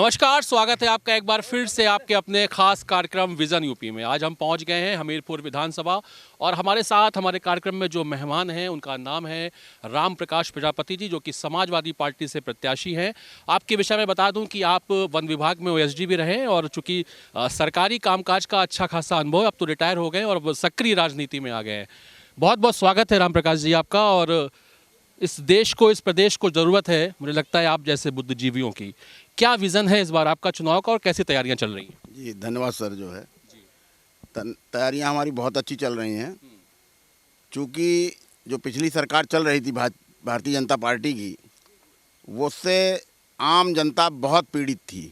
नमस्कार, स्वागत है आपका एक बार फिर से आपके अपने खास कार्यक्रम विजन यूपी में। आज हम पहुंच गए हैं हमीरपुर विधानसभा और हमारे साथ हमारे कार्यक्रम में जो मेहमान हैं उनका नाम है राम प्रकाश प्रजापति जी, जो कि समाजवादी पार्टी से प्रत्याशी हैं। आपके विषय में बता दूं कि आप वन विभाग में ओएसडी भी रहे और चूँकि सरकारी कामकाज का अच्छा खासा अनुभव, अब तो रिटायर हो गए और सक्रिय राजनीति में आ गए हैं। बहुत बहुत स्वागत है राम प्रकाश जी आपका। और इस देश को, इस प्रदेश को ज़रूरत है, मुझे लगता है, आप जैसे बुद्धिजीवियों की। क्या विज़न है इस बार आपका चुनाव का और कैसी तैयारियां चल रही हैं? जी धन्यवाद सर। जो है तैयारियां हमारी बहुत अच्छी चल रही हैं। चूँकि जो पिछली सरकार चल रही थी भारतीय जनता पार्टी की, वो उससे आम जनता बहुत पीड़ित थी।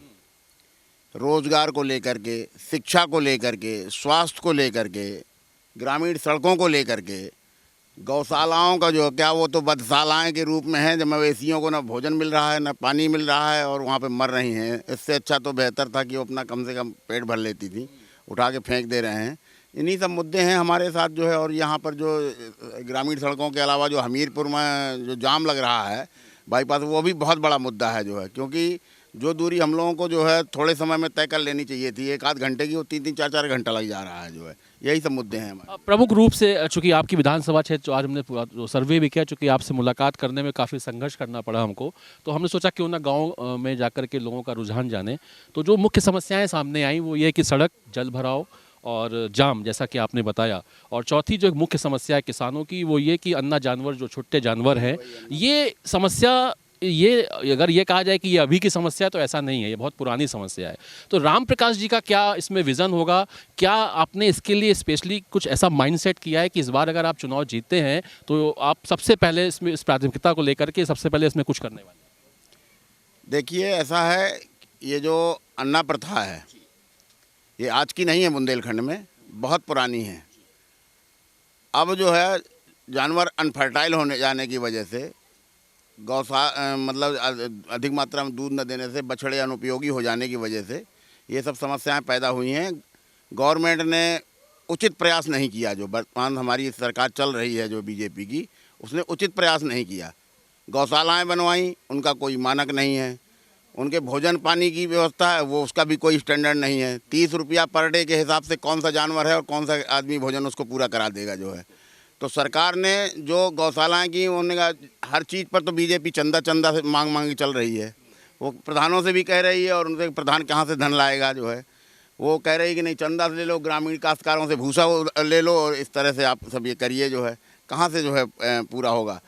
रोज़गार को लेकर के, शिक्षा को लेकर के, स्वास्थ्य को लेकर के, ग्रामीण सड़कों को लेकर के, गौशालाओं का जो क्या, वो तो बदशालाएँ के रूप में है, जब मवेशियों को ना भोजन मिल रहा है, ना पानी मिल रहा है और वहाँ पे मर रही हैं। इससे अच्छा तो बेहतर था कि वो अपना कम से कम पेट भर लेती थी, उठा के फेंक दे रहे हैं। इन्हीं सब मुद्दे हैं हमारे साथ जो है। और यहाँ पर जो ग्रामीण सड़कों के अलावा जो हमीरपुर में जो जाम लग रहा है बाईपास, वो भी बहुत बड़ा मुद्दा है जो है। क्योंकि जो दूरी हम लोगों को जो है थोड़े समय में तय कर लेनी चाहिए थी, 1-8 घंटे की, वो 3-3, 4-4 घंटा लग जा रहा है जो है। यही सब मुद्दे हैं हमारे। प्रमुख रूप से चूंकि आपकी विधानसभा क्षेत्र, जो आज हमने पूरा जो सर्वे भी किया, चूंकि आपसे मुलाकात करने में काफ़ी संघर्ष करना पड़ा हमको, तो हमने सोचा क्यों ना गांव में जाकर के लोगों का रुझान जाने। तो जो मुख्य समस्याएं सामने आई वो ये कि सड़क, जल भराव और जाम, जैसा कि आपने बताया। और चौथी जो मुख्य समस्या है किसानों की, वो ये कि अन्ना जानवर, जो छोटे जानवर हैं, ये समस्या, ये अगर ये कहा जाए कि ये अभी की समस्या है तो ऐसा नहीं है, ये बहुत पुरानी समस्या है। तो राम प्रकाश जी का क्या इसमें विज़न होगा? क्या आपने इसके लिए स्पेशली कुछ ऐसा माइंडसेट किया है कि इस बार अगर आप चुनाव जीतते हैं तो आप सबसे पहले इसमें, इस प्राथमिकता को लेकर के सबसे पहले इसमें कुछ करने वाले हैं? देखिए ऐसा है, ये जो अन्ना प्रथा है ये आज की नहीं है, बुंदेलखंड में बहुत पुरानी है। अब जो है जानवर अनफर्टाइल होने जाने की वजह से, मतलब अधिक मात्रा में दूध न देने से, बछड़े अनुपयोगी हो जाने की वजह से ये सब समस्याएं पैदा हुई हैं। गवर्नमेंट ने उचित प्रयास नहीं किया। जो वर्तमान हमारी सरकार चल रही है जो बीजेपी की, उसने उचित प्रयास नहीं किया। गौशालाएं बनवाई, उनका कोई मानक नहीं है। उनके भोजन पानी की व्यवस्था है, वो उसका भी कोई स्टैंडर्ड नहीं है। 30 रुपया पर डे के हिसाब से कौन सा जानवर है और कौन सा आदमी भोजन उसको पूरा करा देगा जो है। तो सरकार ने जो गौशालाएँ की, उन्होंने कहा हर चीज़ पर तो बीजेपी चंदा से मांग चल रही है। वो प्रधानों से भी कह रही है, और उनसे प्रधान कहाँ से धन लाएगा जो है। वो कह रही है कि नहीं, चंदा से ले लो, ग्रामीण काश्तकारों से भूसा ले लो और इस तरह से आप सब ये करिए जो है। कहाँ से जो है पूरा होगा।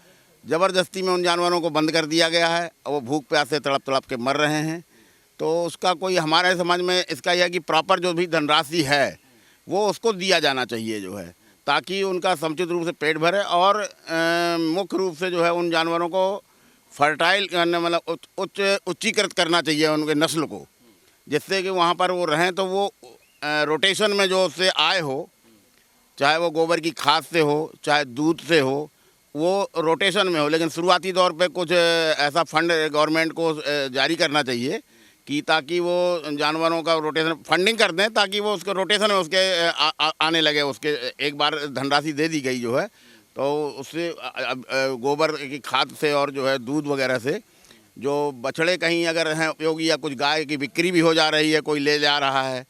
ज़बरदस्ती में उन जानवरों को बंद कर दिया गया है और वो भूख प्यास से तड़प के मर रहे हैं। तो उसका कोई, हमारे समाज में इसका यह है कि प्रॉपर जो भी धनराशि है वो उसको दिया जाना चाहिए जो है, ताकि उनका समुचित रूप से पेट भरे। और मुख्य रूप से जो है उन जानवरों को फर्टाइल करने, मतलब उच्चीकृत करना चाहिए उनके नस्ल को, जिससे कि वहाँ पर वो रहें। तो वो रोटेशन में जो उससे आय हो, चाहे वो गोबर की खाद से हो, चाहे दूध से हो, वो रोटेशन में हो। लेकिन शुरुआती दौर पे कुछ ऐसा फंड गवर्नमेंट को जारी करना चाहिए कि ताकि वो जानवरों का रोटेशन फंडिंग कर दें, ताकि वो उसके रोटेशन में उसके आने लगे। उसके एक बार धनराशि दे दी गई जो है, तो उससे गोबर की खाद से और जो है दूध वगैरह से जो बछड़े कहीं अगर हैं उपयोगी, या कुछ गाय की बिक्री भी हो जा रही है, कोई ले जा रहा है,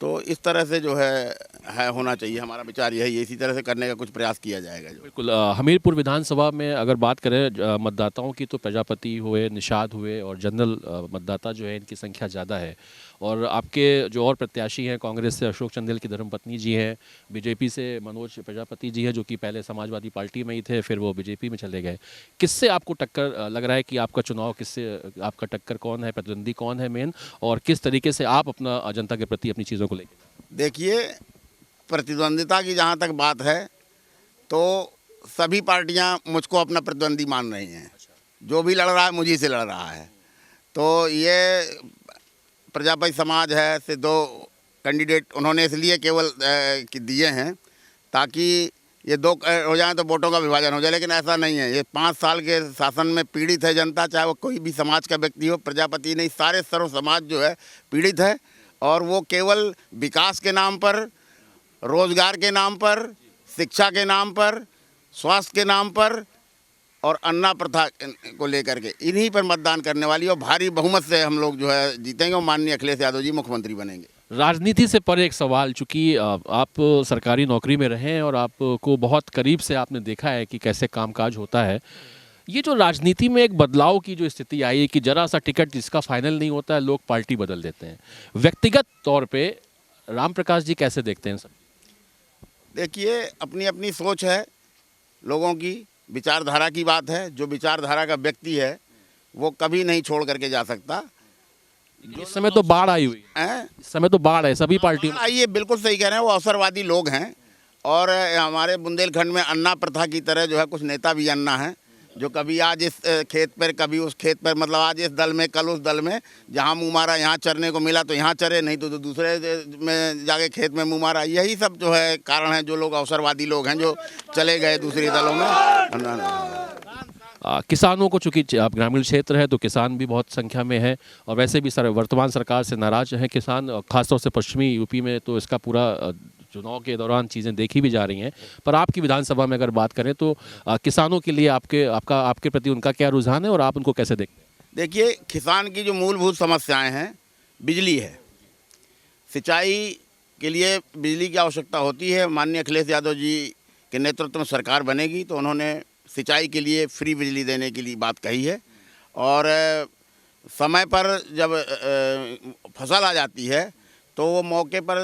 तो इस तरह से जो है होना चाहिए। हमारा विचार यही है, इसी तरह से करने का कुछ प्रयास किया जाएगा जो। बिल्कुल। हमीरपुर विधानसभा में अगर बात करें मतदाताओं की, तो प्रजापति हुए, निषाद हुए और जनरल मतदाता जो है, इनकी संख्या ज़्यादा है। और आपके जो और प्रत्याशी हैं, कांग्रेस से अशोक चंदेल की धर्मपत्नी जी हैं, बीजेपी से मनोज प्रजापति जी हैं, जो कि पहले समाजवादी पार्टी में ही थे, फिर वो बीजेपी में चले गए। किससे आपको टक्कर लग रहा है कि आपका चुनाव, किससे आपका टक्कर कौन है, प्रतिद्वंदी कौन है मेन, और किस तरीके से आप अपना जनता के प्रति अपनी चीज़ों को लेकर? देखिए, प्रतिद्वंदिता की जहाँ तक बात है तो सभी पार्टियां मुझको अपना प्रतिद्वंदी मान रही हैं। जो भी लड़ रहा है मुझी से लड़ रहा है। तो ये प्रजापति समाज है से 2 कैंडिडेट उन्होंने इसलिए केवल दिए हैं ताकि ये 2 हो जाएं तो वोटों का विभाजन हो जाए। लेकिन ऐसा नहीं है। ये 5 साल के शासन में पीड़ित है जनता, चाहे वो कोई भी समाज का व्यक्ति हो। प्रजापति नहीं, सारे सर्व समाज जो है पीड़ित है। और वो केवल विकास के नाम पर, रोजगार के नाम पर, शिक्षा के नाम पर, स्वास्थ्य के नाम पर और अन्ना प्रथा को लेकर के इन्हीं पर मतदान करने वाली और भारी बहुमत से हम लोग जो है जीतेंगे और माननीय अखिलेश यादव जी मुख्यमंत्री बनेंगे। राजनीति से परे एक सवाल, चूंकि आप सरकारी नौकरी में रहे हैं और आपको बहुत करीब से आपने देखा है कि कैसे कामकाज होता है। ये जो राजनीति में एक बदलाव की जो स्थिति आई है कि जरा सा टिकट जिसका फाइनल नहीं होता है लोग पार्टी बदल देते हैं, व्यक्तिगत तौर पे राम प्रकाश जी कैसे देखते हैं सब? देखिए, अपनी अपनी सोच है लोगों की, विचारधारा की बात है। जो विचारधारा का व्यक्ति है वो कभी नहीं छोड़ करके जा सकता। इस समय तो बाढ़ आई हुई है, हैं इस समय तो बाढ़ है सभी पार्टियों में। आइए, बिल्कुल सही कह रहे हैं, वो अवसरवादी लोग हैं और हमारे बुंदेलखंड में अन्ना प्रथा की तरह जो है कुछ नेता भी अन्ना हैं जो कभी आज इस खेत पर कभी उस खेत पर, मतलब आज इस दल में कल उस दल में, जहाँ मुँह मारा यहाँ चरने को मिला तो यहाँ चरे, नहीं तो दूसरे में जाके खेत में मुँह मारा। यही सब जो है कारण है, जो लोग अवसरवादी लोग हैं जो चले गए दूसरी दलों में। किसानों को, चूंकि आप ग्रामीण क्षेत्र है तो किसान भी बहुत संख्या में है और वैसे भी वर्तमान सरकार से नाराज हैं किसान, खासतौर से पश्चिमी यूपी में तो इसका पूरा चुनाव के दौरान चीज़ें देखी भी जा रही हैं। पर आपकी विधानसभा में अगर बात करें तो किसानों के लिए आपके प्रति उनका क्या रुझान है और आप उनको कैसे देखते हैं? देखिए, किसान की जो मूलभूत समस्याएं हैं, बिजली है, सिंचाई के लिए बिजली की आवश्यकता होती है। माननीय अखिलेश यादव जी के नेतृत्व में सरकार बनेगी तो उन्होंने सिंचाई के लिए फ्री बिजली देने के लिए बात कही है और समय पर जब फसल आ जाती है तो वो मौके पर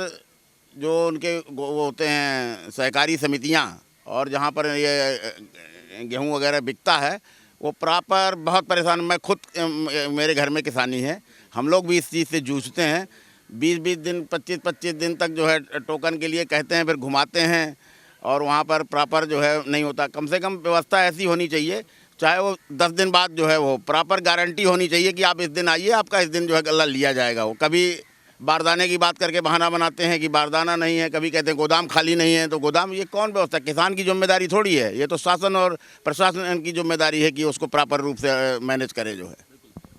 जो उनके वो होते हैं सहकारी समितियां और जहां पर ये गेहूं वगैरह बिकता है वो प्रॉपर बहुत परेशान। मैं खुद, मेरे घर में किसानी है, हम लोग भी इस चीज़ से जूझते हैं। 20-20 दिन 25-25 दिन तक जो है टोकन के लिए कहते हैं, फिर घुमाते हैं और वहाँ पर प्रॉपर जो है नहीं होता। कम से कम व्यवस्था ऐसी होनी चाहिए, चाहे वो 10 दिन बाद जो है वो प्रॉपर गारंटी होनी चाहिए कि आप इस दिन आइए, आपका इस दिन जो है गल्ला लिया जाएगा। वो कभी बारदाने की बात करके बहाना बनाते हैं कि बारदाना नहीं है, कभी कहते हैं गोदाम खाली नहीं है, तो गोदाम, ये कौन व्यवस्था? किसान की जिम्मेदारी थोड़ी है, ये तो शासन और प्रशासन की जिम्मेदारी है कि उसको प्रॉपर रूप से मैनेज करे जो है।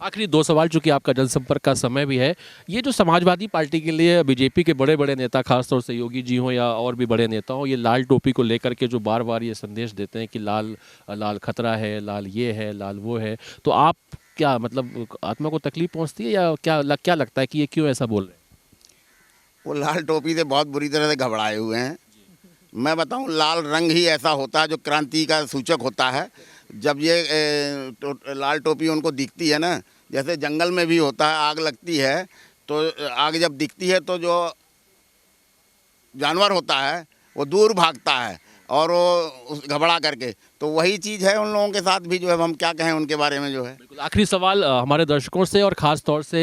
आखिरी 2 सवाल, चूंकि आपका जनसंपर्क का समय भी है, ये जो समाजवादी पार्टी के लिए बीजेपी के बड़े बड़े नेता, खासतौर से योगी जी हों या और भी बड़े नेता हों, ये लाल टोपी को लेकर के जो बार बार ये संदेश देते हैं कि लाल लाल खतरा है, लाल ये है, लाल वो है, तो आप क्या, मतलब आत्मा को तकलीफ पहुंचती है या क्या लगता है कि ये क्यों ऐसा बोल रहे हैं? वो लाल टोपी से बहुत बुरी तरह से घबराए हुए हैं। मैं बताऊं, लाल रंग ही ऐसा होता है जो क्रांति का सूचक होता है। जब ये लाल टोपी उनको दिखती है ना, जैसे जंगल में भी होता है, आग लगती है तो आग जब दिखती है तो जो जानवर होता है वो दूर भागता है और वो घबरा करके, तो वही चीज़ है उन लोगों के साथ भी जो है। हम क्या कहें उनके बारे में जो है। आखिरी सवाल हमारे दर्शकों से और ख़ास तौर से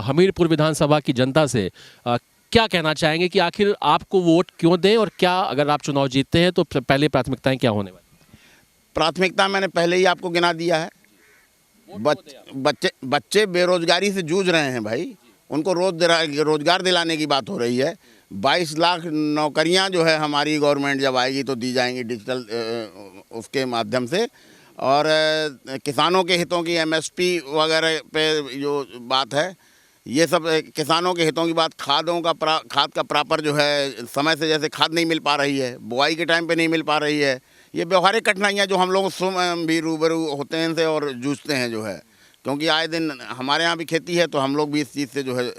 हमीरपुर विधानसभा की जनता से क्या कहना चाहेंगे कि आखिर आपको वोट क्यों दें और क्या, अगर आप चुनाव जीतते हैं तो पहले प्राथमिकताएं क्या होने वाली? प्राथमिकता मैंने पहले ही आपको गिना दिया है। बच्चे बेरोजगारी से जूझ रहे हैं भाई, उनको रोजगार दिलाने की बात हो रही है। 22 लाख नौकरियां जो है हमारी गवर्नमेंट जब आएगी तो दी जाएंगी डिजिटल उसके माध्यम से। और किसानों के हितों की MSP वगैरह पे जो बात है, ये सब किसानों के हितों की बात। खाद का प्रॉपर जो है समय से, जैसे खाद नहीं मिल पा रही है, बुआई के टाइम पे नहीं मिल पा रही है, ये व्यवहारिक कठिनाइयाँ जो हम लोग स्वयं भी रूबरू होते हैं इनसे और जूझते हैं जो है, क्योंकि आए दिन हमारे यहाँ भी खेती है तो हम लोग भी इस चीज़ से जो है।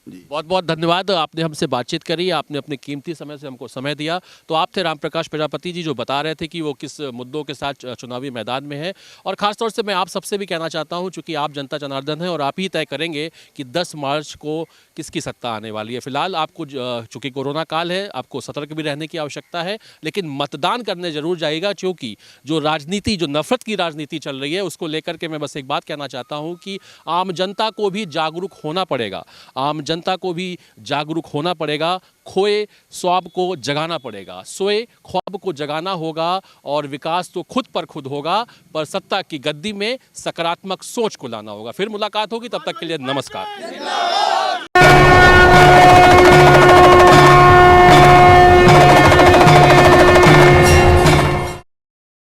बहुत बहुत धन्यवाद, आपने हमसे बातचीत करी, आपने अपने कीमती समय से हमको समय दिया। तो आप थे राम प्रकाश प्रजापति जी, जो बता रहे थे कि वो किस मुद्दों के साथ चुनावी मैदान में है। और ख़ासतौर से मैं आप सबसे भी कहना चाहता हूं, चूंकि आप जनता जनार्दन हैं और आप ही तय करेंगे कि 10 मार्च को किसकी सत्ता आने वाली है। फिलहाल आपको, चूँकि कोरोना काल है, आपको सतर्क भी रहने की आवश्यकता है, लेकिन मतदान करने जरूर जाइएगा, क्योंकि जो राजनीति, जो नफरत की राजनीति चल रही है, उसको लेकर के मैं बस एक बात कहना चाहता हूँ कि आम जनता को भी जागरूक होना पड़ेगा, आम जनता को भी जागरूक होना पड़ेगा। खोए ख्वाब को जगाना पड़ेगा, सोए ख्वाब को जगाना होगा और विकास तो खुद पर खुद होगा, पर सत्ता की गद्दी में सकारात्मक सोच को लाना होगा। फिर मुलाकात होगी, तब तक के लिए नमस्कार।